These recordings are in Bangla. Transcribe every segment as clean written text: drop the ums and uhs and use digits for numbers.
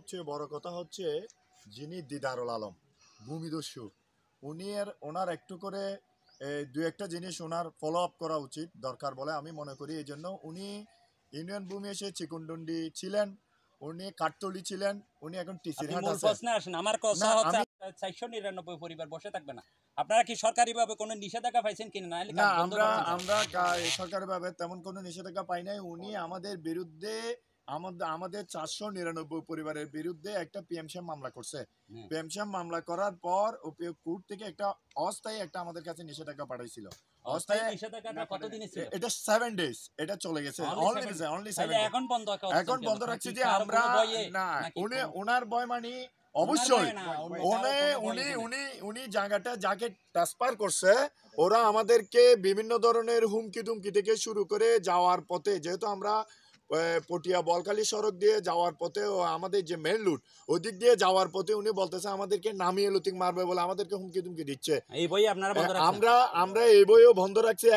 সবচেয়ে বড় কথা হচ্ছে যিনি দিদারুল আলম ভূমিদস্যু ওনার একটু করে দু একটা জিনিস ওনার ফলো আপ করা উচিত দরকার বলে আমি মনে করি। এই জন্য উনি ইউনিয়ন ভূমি এসে চিকুনডন্ডি ছিলেন, উনি কাঠতলি ছিলেন, উনি এখন টিসির হাট আছে। আমার কথা হচ্ছে 499 পরিবার বসে থাকবে না। আপনারা কি সরকারিভাবে কোনো নিষেধাজ্ঞা পাইছেন কিনা? না, আমরা সরকারিভাবে তেমন কোনো নিষেধাজ্ঞা পাই নাই। উনি আমাদের বিরুদ্ধে আমাদের 499 পরিবারের বিরুদ্ধে একটা পিএমসি মামলা করছে। পিএমসি মামলা করার পর কোর্ট থেকে একটা অস্থায়ী একটা আমাদের কাছে নিষেধাজ্ঞা পাঠাইছিল। অস্থায়ী নিষেধাজ্ঞাটা কতদিনের ছিল? এটা 7 ডেজ, এটা চলে গেছে। Only 7 days. এখন বন্ধ রাখছি যে আমরা না, ওনার ভয় মানে অবশ্যই উনি জায়গাটা যাকে ট্রান্সফার করছে ওরা আমাদেরকে বিভিন্ন ধরনের হুমকি দুমকি থেকে শুরু করে যাওয়ার পথে, যেহেতু আমরা পটিয়া বলখালি সড়ক দিয়ে যাওয়ার পথে আমাদের যে মেন রুট ওই দিক দিয়ে যাওয়ার পথে উনি বলতেছে আমাদেরকে নামিয়ে লুটিং মারবে বলে আমাদেরকে হুমকি দুমকি দিচ্ছে। এই বই আপনারা বন্ধ রাখছেন? আমরা এই বইও বন্ধ রাখছি।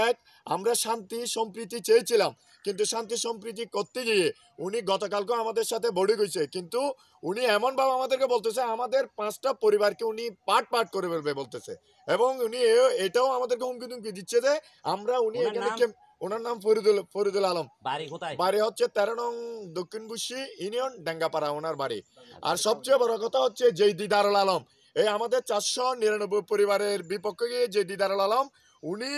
আমরা শান্তি সম্প্রীতি চেয়েছিলাম, কিন্তু শান্তি সম্প্রীতি করতে গিয়ে উনি গতকালকে আমাদের সাথে বড়ি গেছে, কিন্তু উনি এমন ভাবে আমাদেরকে বলতেছে আমাদের 5টা পরিবারকে উনি পাট করে ফেলবে বলতেছে, এবং উনি এটাও আমাদেরকে হুমকি দুমকি দিচ্ছে যে উনি এখানে ওনার নাম ফরিদুল আলম। বাড়ি হচ্ছে 13 নং দক্ষিণ বুশি ইউনিয়ন ডেঙ্গাপাড়া ওনার বাড়ি। আর সবচেয়ে বড় কথা হচ্ছে যে দিদারুল আলম এই আমাদের 499 পরিবারের বিপক্ষে গিয়ে যে দিদারুল আলম উনি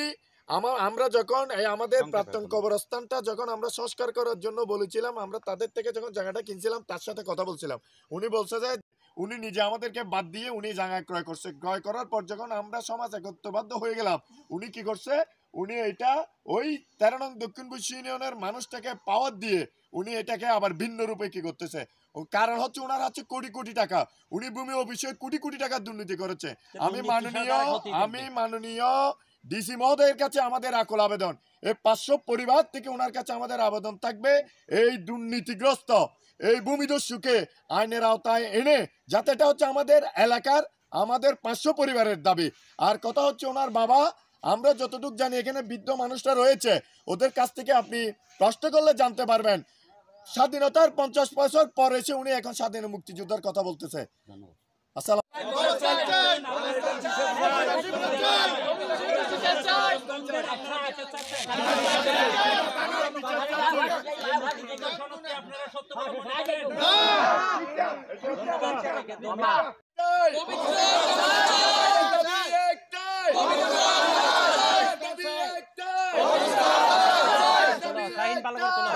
আমরা যখন আমাদের প্রাক্তন কবরস্থানটা যখন আমরা সংস্কার করার জন্য বলেছিলাম, আমরা তাদের থেকে যখন জায়গাটা কিনছিলাম তার সাথে কথা বলছিলাম, উনি বলছে যে উনি নিজে আমাদেরকে বাদ দিয়ে উনি জায়গা ক্রয় করছে। ক্রয় করার পর যখন আমরা সমাজ একত্রবদ্ধ হয়ে গেলাম, উনি কি করছে, উনি এটা ওই 13 নং দক্ষিণ বুশি ইউনিয়নের মানুষটাকে পাওয়ার দিয়ে উনি এটাকে আবার ভিন্ন রূপে কি করতেছে। কারণ হচ্ছে ওনার হচ্ছে কোটি কোটি টাকা, উনি ভূমি অফিসে কোটি কোটি টাকা দুর্নীতি করেছে। আমি মাননীয় ডিসি মহোদয়ের কাছে আমাদের আকুল আবেদন, এই 500 পরিবার থেকে ওনার কাছে আমাদের আবেদন থাকবে এই দুর্নীতিগ্রস্ত এই ভূমিদস্যুকে আইনের আওতায় এনে, যাতে এটা হচ্ছে আমাদের এলাকার আমাদের 500 পরিবারের দাবি। আর কথা হচ্ছে ওনার বাবা, আমরা যতটুকু জানি এখানে বৃদ্ধ মানুষরা রয়েছে, ওদের কাছ থেকে আপনি প্রশ্ন করলে জানতে পারবেন স্বাধীনতার 50 বছর পর এসে উনি এখন স্বাধীন মুক্তিযোদ্ধার কথা বলতেছে। আসসালাম। ভালো করে